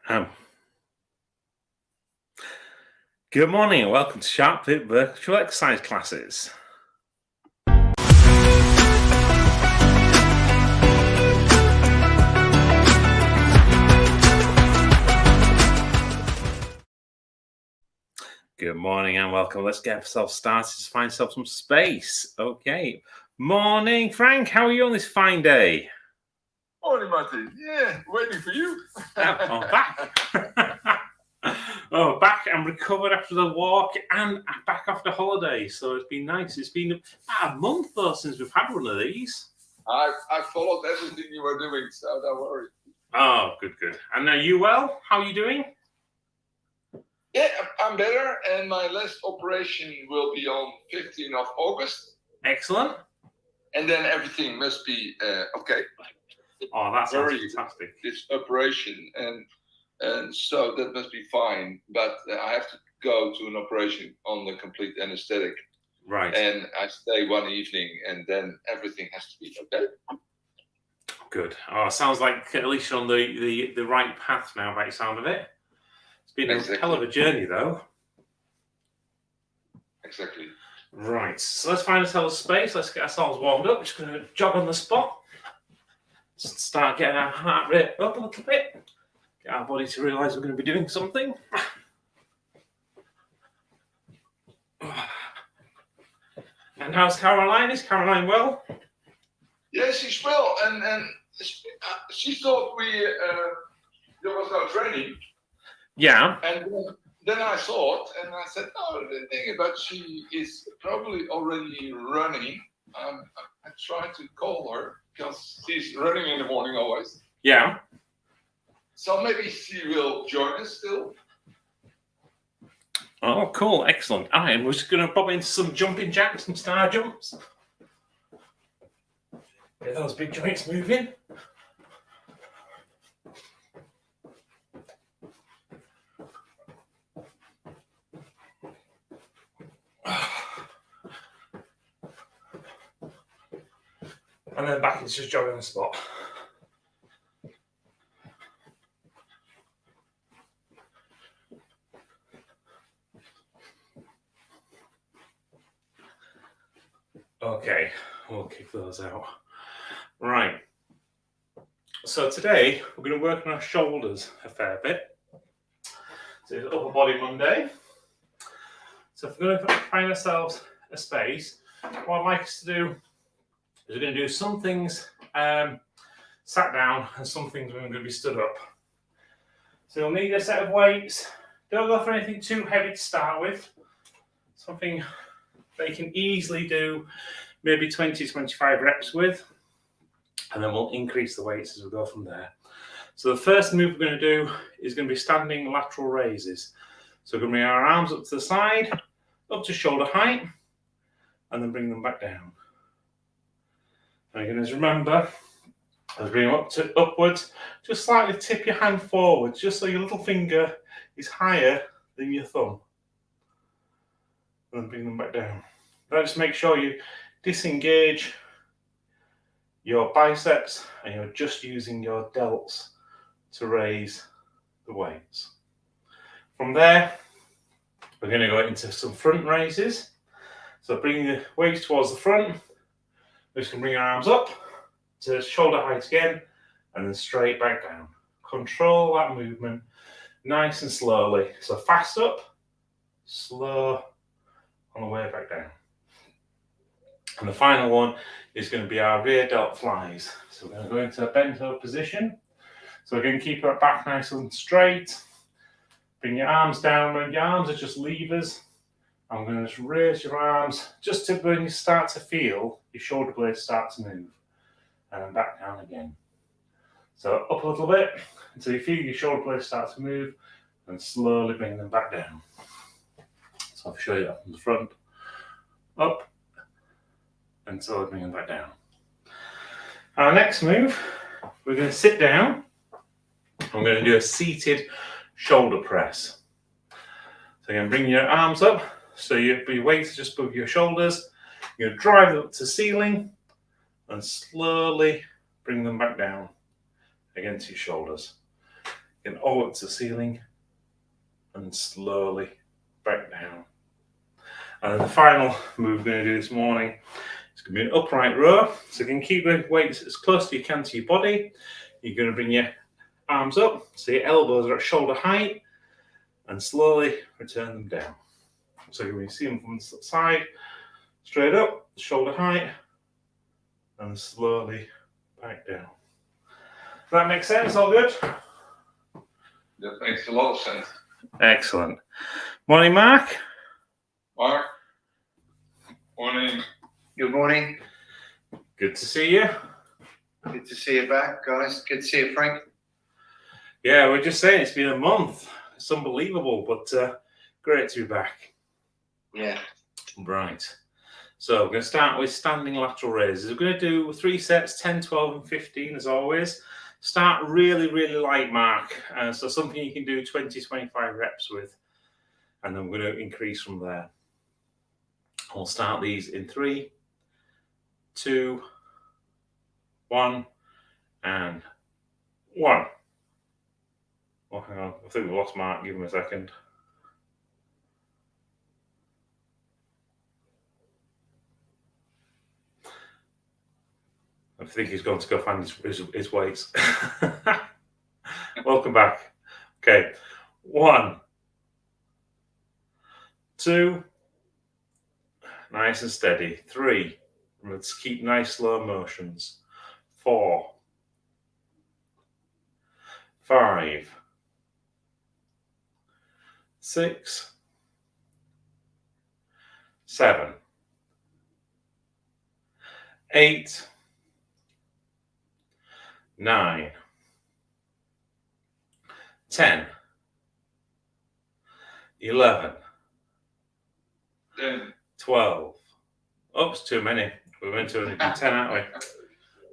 Um, Good morning and welcome to SharpFit virtual exercise classes. Good morning and welcome. Let's get ourselves started to find ourselves some space. Okay. Morning, Frank. How are you on this fine day? Morning, Martin. Yeah, waiting for you. I'm back. Back and recovered after the walk and back after holiday. So it's been nice. It's been about a month though since we've had one of these. I followed everything you were doing, so don't worry. Oh, good. And are you well? How are you doing? Yeah, I'm better, and my last operation will be on 15th of August. Excellent. And then everything must be okay. Oh, that sounds fantastic. This operation, and so that must be fine. But I have to go to an operation on the complete anesthetic. Right. And I stay one evening, and then everything has to be okay. Good. Oh, sounds like at least you're on the right path now by the sound of it. It's been a hell of a journey though. Exactly. Right. So let's find ourselves space. Let's get ourselves warmed up. We're just going to jog on the spot. Start getting our heart rate up a little bit. Get our body to realise we're going to be doing something. And how's Caroline? Is Caroline well? Yeah, she's well, and she thought there was no training. Yeah. And then I thought, and I said, no, the thing about she is probably already running. I tried to call her because she's running in the morning always. Yeah. So maybe she will join us still. Oh, cool. Excellent. All right, we're just going to pop into some jumping jacks, some star jumps. Get those big joints moving. And then back into just jogging on the spot. Okay, we'll kick those out. Right. So today we're going to work on our shoulders a fair bit. So it's Upper Body Monday. So if we're going to find ourselves a space, what I'd like us to do is we're going to do some things sat down and some things we're going to be stood up. So you'll need a set of weights. Don't go for anything too heavy to start with. Something they can easily do maybe 20-25 reps with, and then we'll increase the weights as we go from there. So the first move we're going to do is going to be standing lateral raises. So we're going to bring our arms up to the side, up to shoulder height, and then bring them back down. And you're going to remember, as we bring them upwards, just slightly tip your hand forward, just so your little finger is higher than your thumb. And then bring them back down. Now just make sure you disengage your biceps and you're just using your delts to raise the weights. From there, we're going to go into some front raises. So bring the weights towards the front. We're just going to bring our arms up to shoulder height again and then straight back down. Control that movement nice and slowly. So fast up, slow on the way back down. And the final one is going to be our rear delt flies. So we're going to go into a bent over position. So we're going to keep our back nice and straight. Bring your arms down. When your arms are just levers, I'm going to just raise your arms just to when you start to feel your shoulder blades start to move. And then back down again. So up a little bit until you feel your shoulder blades start to move and slowly bring them back down. So I'll show you that from the front. Up. And slowly bring them back down. Our next move, we're going to sit down. I'm going to do a seated shoulder press. So you're going to bring your arms up, so your weight is just above your shoulders. You're going to drive them up to the ceiling and slowly bring them back down against your shoulders. Again, all up to the ceiling and slowly back down. And then the final move we're going to do this morning is going to be an upright row. So you can keep the weights as close as you can to your body. You're going to bring your arms up so your elbows are at shoulder height and slowly return them down. So you see them from the side, straight up, shoulder height, and slowly back down. Does that make sense? All good? That makes a lot of sense. Excellent. Morning, Mark. Mark, morning. Good morning. Good to see you. Good to see you back, guys. Good to see you, Frank. Yeah, we're just saying it's been a month. It's unbelievable, but great to be back. Yeah. Right. So we're going to start with standing lateral raises. We're going to do 3 sets, 10, 12, and 15 as always. Start really, really light, Mark. So something you can do 20, 25 reps with. And then we're going to increase from there. We'll start these in 3, 2, 1, and 1. Oh, hang on. I think we lost Mark. Give him a second. I think he's going to go find his weights. Welcome back. Okay. 1, 2. Nice and steady. 3. Let's keep nice slow motions. 4, 5, 6, 7, 8, 9, 10, 11, 12. Oops, too many. We went to only do 10, aren't we?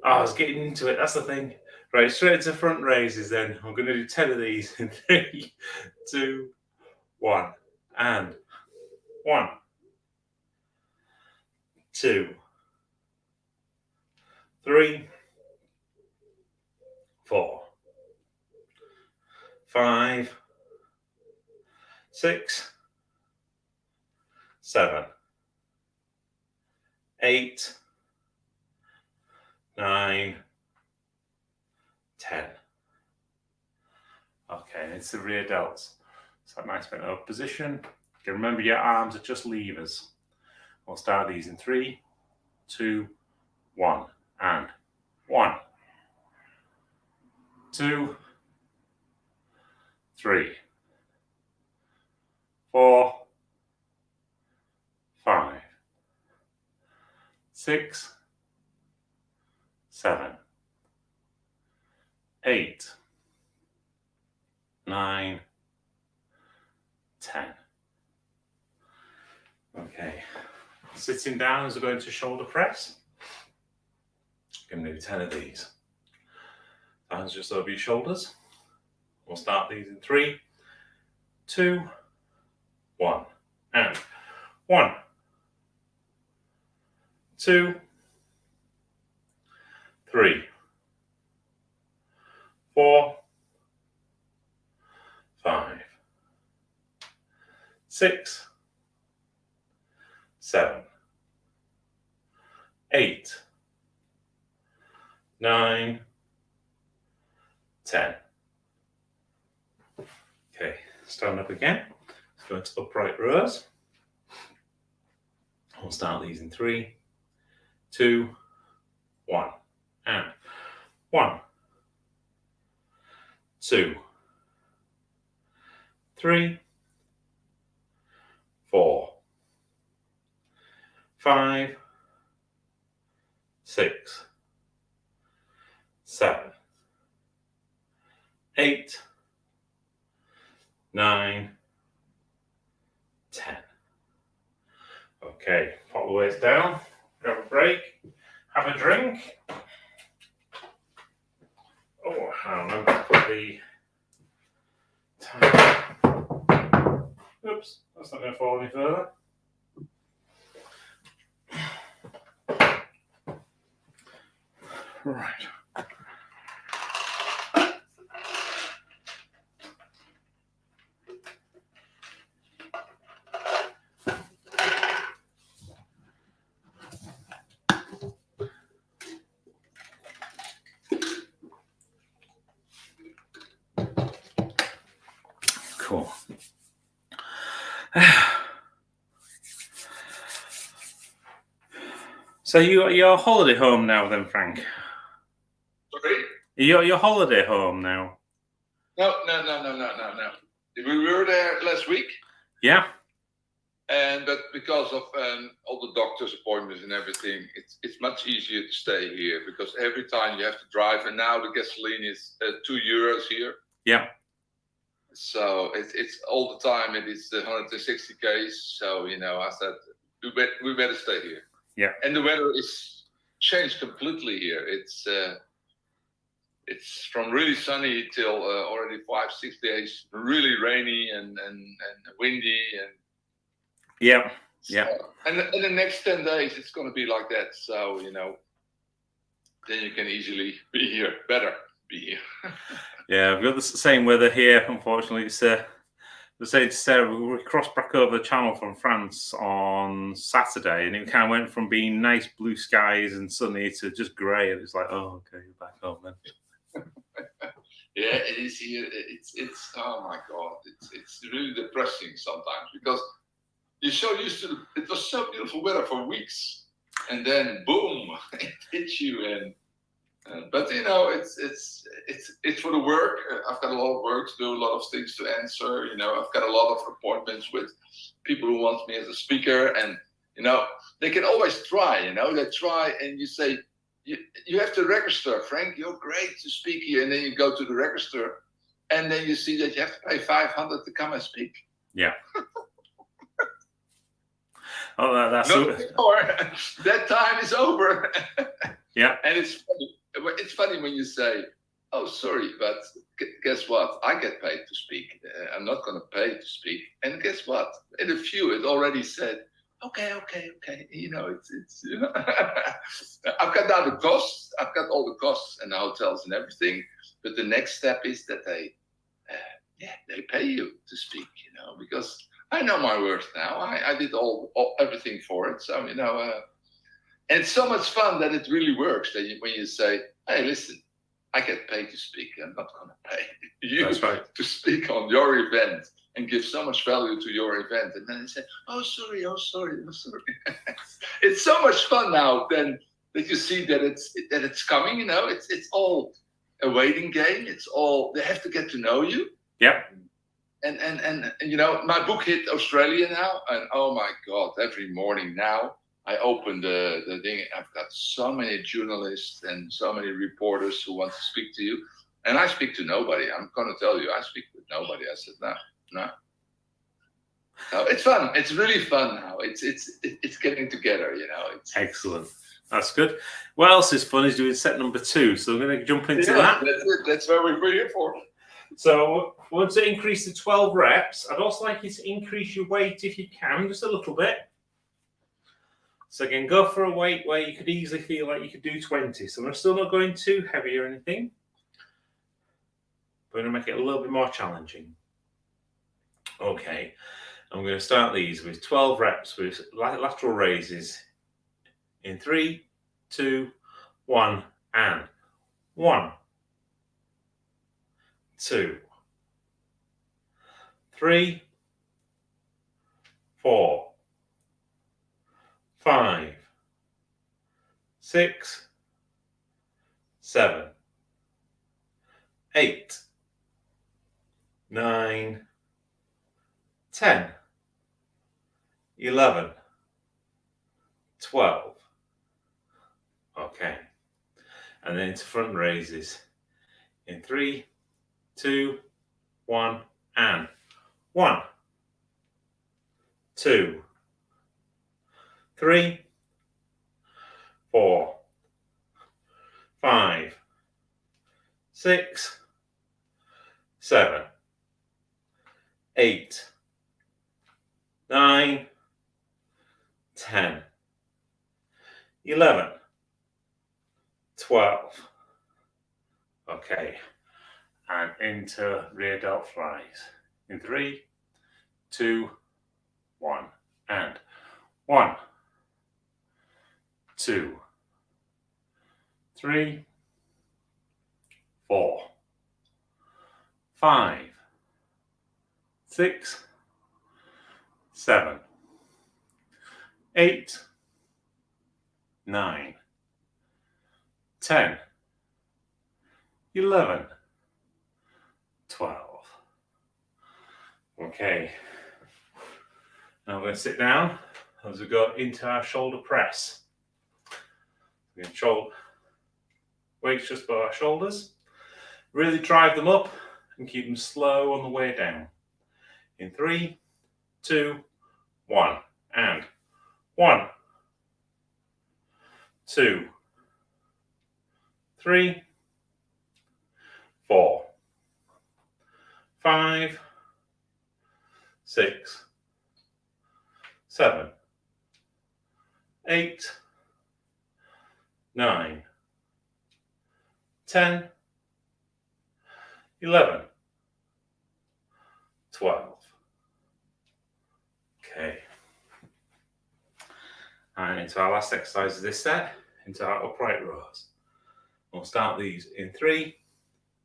Oh, I was getting into it. That's the thing. Right, straight to front raises then. I'm going to do 10 of these in 3, 2, 1. And 1, 2, 3, 4, 5, 6, 7, 8, 9, 10. Okay, it's the rear delts. So that nice bent over position. You can remember your arms are just levers. We'll start these in 3, 2, 1, and 1, 2, 3, 4, 5, 6, 7, 8, 9, 10. Okay, sitting down as we're going to shoulder press. Going to do 10 of these. Hands just over your shoulders. We'll start these in 3, 2, 1, and 1, 2, 3, 4, 5, 6, 7, 8, 9, 10. Okay, stand up again. Let's go into upright rows. We'll start these in 3, 2, 1, and 1, 2, 3, 4, 5, 6, 7, 8, 9, 10. Okay, pop the weights down, grab a break, have a drink. Oh, hang on, I'm going to put the time. Oops, that's not going to fall any further. Right. Cool. So you got your holiday home now then, Frank? Sorry? You got your holiday home now? No. We were there last week, Yeah? but because of all the doctor's appointments and everything, it's much easier to stay here because every time you have to drive, and now the gasoline is €2 here. Yeah. So it's all the time. It is 160 k's. So I said we better stay here. Yeah. And the weather is changed completely here. It's from really sunny till already 5-6 days really rainy and windy and Yeah. and the next 10 days it's going to be like that. So then you can easily be here. Better be here. Yeah, we've got the same weather here. Unfortunately, it's the same to Sarah. We crossed back over the channel from France on Saturday, and it kind of went from being nice blue skies and sunny to just grey. And it's like, oh, okay, you're back home then. Yeah, it is here. It's oh my God, it's really depressing sometimes because you're so used to it was so beautiful weather for weeks, and then boom, it hits you and. But it's for the work. I've got a lot of work to do, a lot of things to answer. I've got a lot of appointments with people who want me as a speaker, and they can always try. They try, and you say you have to register, Frank. You're great to speak here, and then you go to the register, and then you see that you have to pay 500 to come and speak. Yeah. Oh, that's not anymore. That time is over. Yeah. And it's funny when you say, "Oh, sorry, but guess what? I get paid to speak. I'm not going to pay to speak." And guess what? In a few, it already said, "Okay." It's. I've got now the costs. I've got all the costs and the hotels and everything. But the next step is that they pay you to speak. Because I know my worth now. I did everything for it. So and it's so much fun that it really works. That when you say, "Hey, listen, I get paid to speak. I'm not going to pay you to speak on your event and give so much value to your event." And then they say, "Oh, sorry." It's so much fun now. Then that you see that it's coming. It's all a waiting game. It's all they have to get to know you. Yeah. And my book hit Australia now, and oh my God, every morning now. I open the thing. I've got so many journalists and so many reporters who want to speak to you, and I speak to nobody. I'm going to tell you, I speak with nobody. I said, no. It's fun. It's really fun now. It's getting together. It's excellent. That's good. What else is fun is doing set number 2. So we're going to jump into that. That's it. That's what we're here for. So once it increase to 12 reps, I'd also like you to increase your weight if you can, just a little bit. So again, go for a weight where you could easily feel like you could do 20. So we're still not going too heavy or anything. We're going to make it a little bit more challenging. Okay, I'm going to start these with 12 reps with lateral raises in 3, 2, 1, and 1, 2, 3, 4, 5, 6, 7, 8, 9, 10, 11, 12. Okay. And then into front raises in 3, 2, 1, and 1, 2, 3, 4, 5, 6, 7, 8, 9, 10, 11, 12. Okay, and into rear delt flies in 3, 2, 1, and 1, 2, 3, 4, 5, 6, 7, 8, 9, 10, 11, 12. Okay. Now we're going to sit down as we go into our shoulder press. We're going to shoulder weights just below our shoulders. Really drive them up and keep them slow on the way down. In 3, 2, 1. And 1, 2, 3, 4, 5, 6, 7, 8, 9, 10, 11, 12. Okay. And into our last exercise of this set, into our upright rows. We'll start these in 3,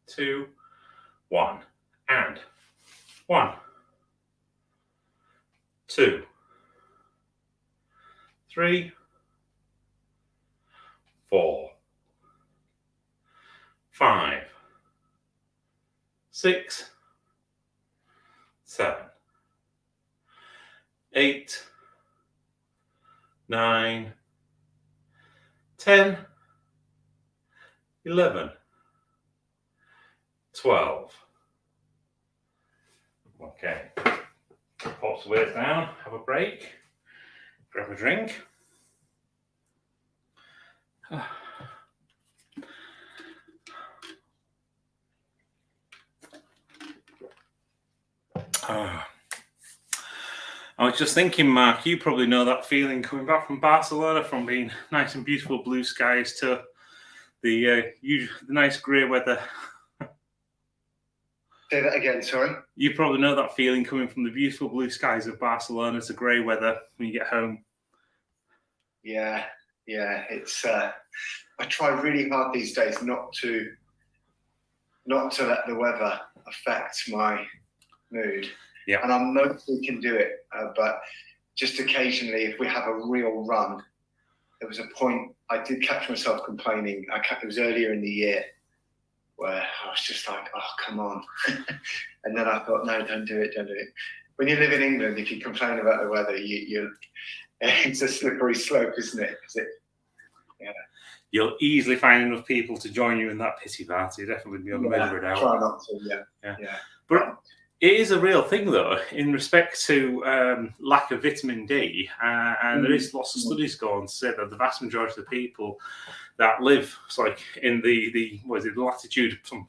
2, 1. And 1, 2, 3, 4, 5, 6, 7, 8, 9, 10, 11, 12. Okay. Pop the weights down, have a break, grab a drink. I was just thinking, Mark, you probably know that feeling coming back from Barcelona, from being nice and beautiful blue skies to the nice grey weather. Say that again, sorry. You probably know that feeling coming from the beautiful blue skies of Barcelona to grey weather when you get home. Yeah, it's I try really hard these days not to let the weather affect my mood. Yeah. And I'm mostly can do it, but just occasionally, if we have a real run, there was a point I did catch myself complaining. It was earlier in the year where I was just like, oh, come on. And then I thought, no, don't do it. When you live in England, if you complain about the weather, it's a slippery slope, isn't it? Yeah. You'll easily find enough people to join you in that pity party. Definitely be able to measure it out. Try not to, yeah. But it is a real thing, though, in respect to lack of vitamin D. And there is lots of studies going to say that the vast majority of the people that live in the latitude from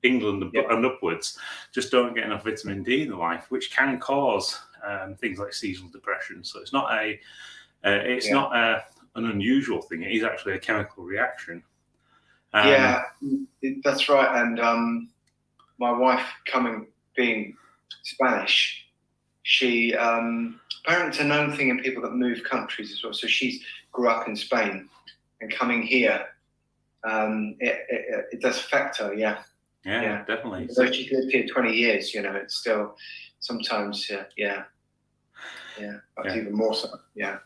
England and upwards just don't get enough vitamin D in their life, which can cause things like seasonal depression. So it's not an unusual thing. It is actually a chemical reaction. That's right. And my wife, being Spanish, she apparently it's a known thing in people that move countries as well. So she's grew up in Spain, and coming here, it does affect her. Yeah, definitely. So she's lived here 20 years. It's still sometimes but even more so. Yeah.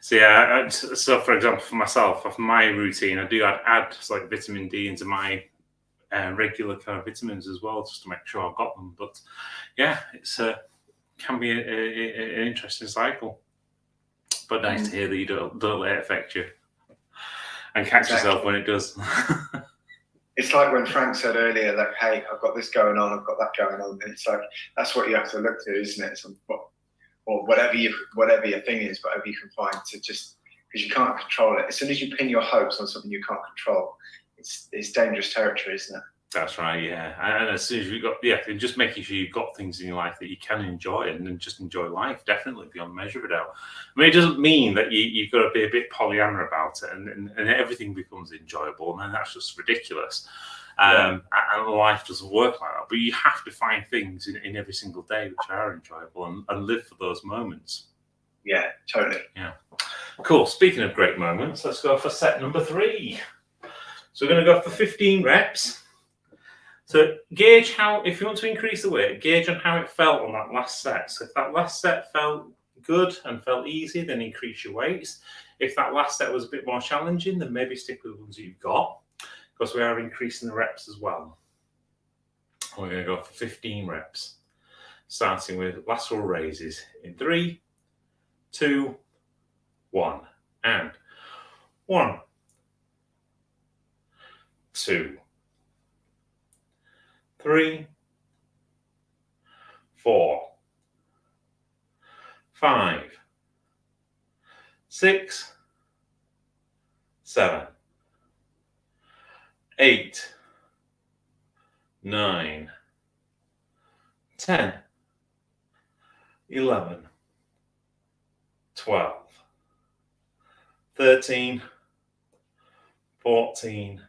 So so for example, for myself, for my routine, I do add vitamin D into my regular kind of vitamins as well, just to make sure I've got them. But yeah, it's can be an interesting cycle. But nice to hear that you don't let it affect you and catch yourself when it does. It's like when Frank said earlier, like, hey, I've got this going on, I've got that going on. And it's like, that's what you have to look to, isn't it? Or whatever your thing is, whatever you can find to just, because you can't control it. As soon as you pin your hopes on something you can't control, it's dangerous territory, isn't it? That's right, yeah. And as soon as you've got, and just making sure you've got things in your life that you can enjoy and then just enjoy life, definitely beyond measure it out. I mean, it doesn't mean that you've got to be a bit Pollyanna about it and everything becomes enjoyable, and then that's just ridiculous. And life doesn't work like that. But you have to find things in every single day which are enjoyable and live for those moments. Yeah, totally. Yeah. Cool. Speaking of great moments, let's go for set number 3. So we're going to go for 15 reps So gauge how, if you want to increase the weight, gauge on how it felt on that last set. So if that last set felt good and felt easy, then increase your weights. If that last set was a bit more challenging, then maybe stick with the ones you've got, because we are increasing the reps as well. We're going to go for 15 reps, starting with lateral raises in 3, 2, 1, and 1, 2, 3, 4, 5, 6, 7, 8, 9, 10, 11, 12, 13, 14,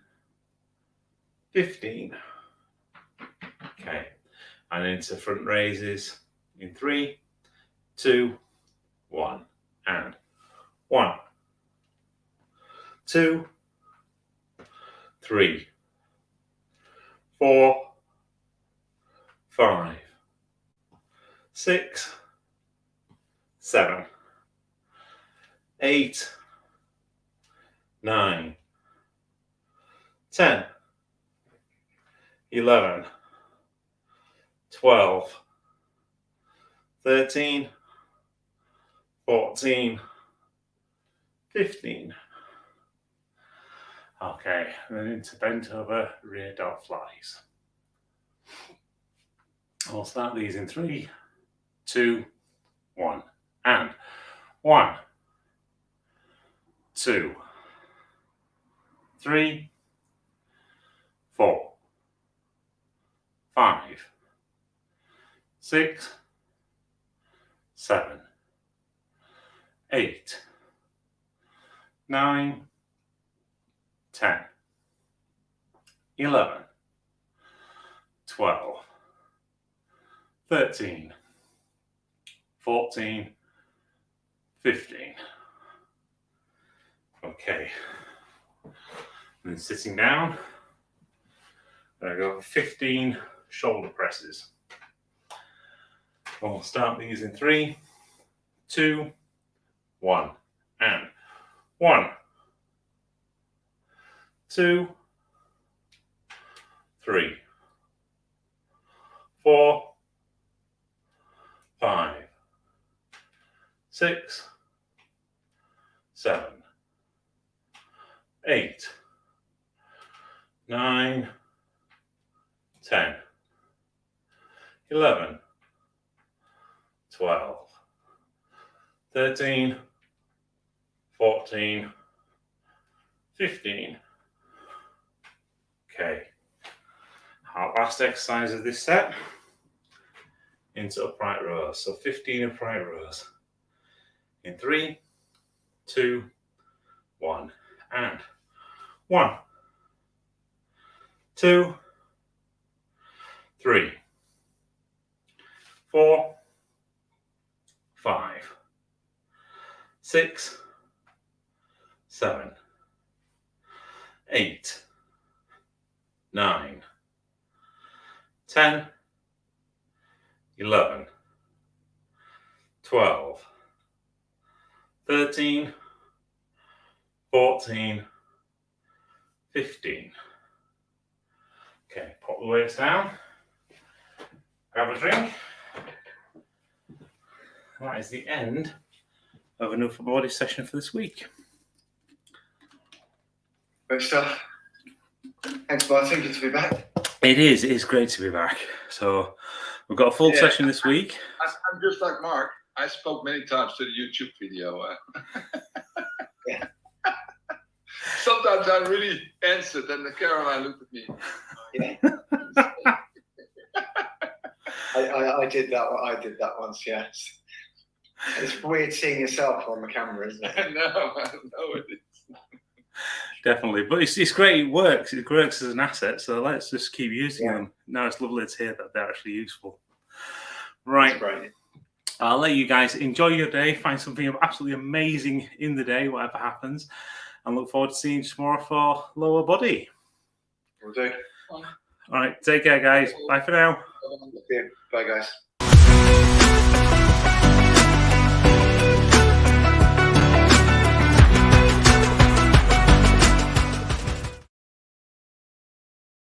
15. Okay, and into front raises in 3, 2, 1, and 1, 2, 3, 4, 5, 6, 7, 8, 9, 10, 11, 12, 13, 14, 15. Okay, and then into bent over rear dog flies. I'll start these in 3, 2, 1, and 1, 2, 3, 4, 5, 6, 7, 8, 9, 10, 11, 12, 13, 14, 15. Okay. And then sitting down, I go 15 shoulder presses. We'll start these in 3, 2, 1, and 1, 2, 3, 4, 5, 6, 7, 8, 9, 10, 11, 12, 13, 14, 15. Okay, our last exercise of this set, into upright rows. So 15 upright rows in 3, 2, 1, and 1, 2, 3, 4, 5, 6, 7, 8, 9, 10, 11, 12, 13, 14, 15. Okay, put the weights down, grab a drink. That is the end of an upper body session for this week. Great stuff. Thanks, Martin. Good to be back. It's great to be back. So we've got a full session this week. I'm just like Mark. I spoke many times to the YouTube video. Yeah. Sometimes I really answered, and Caroline looked at me. Yeah. I did that. I did that once. Yes. It's weird seeing yourself on the camera, isn't it? I know it is. Definitely, but it's great. It works. It works as an asset. So let's just keep using them. Now it's lovely to hear that they're actually useful. Right. That's great. I'll let you guys enjoy your day. Find something absolutely amazing in the day, whatever happens, and look forward to seeing you tomorrow for lower body. Will do. All right, take care, guys. Bye for now. Yeah. Bye, guys.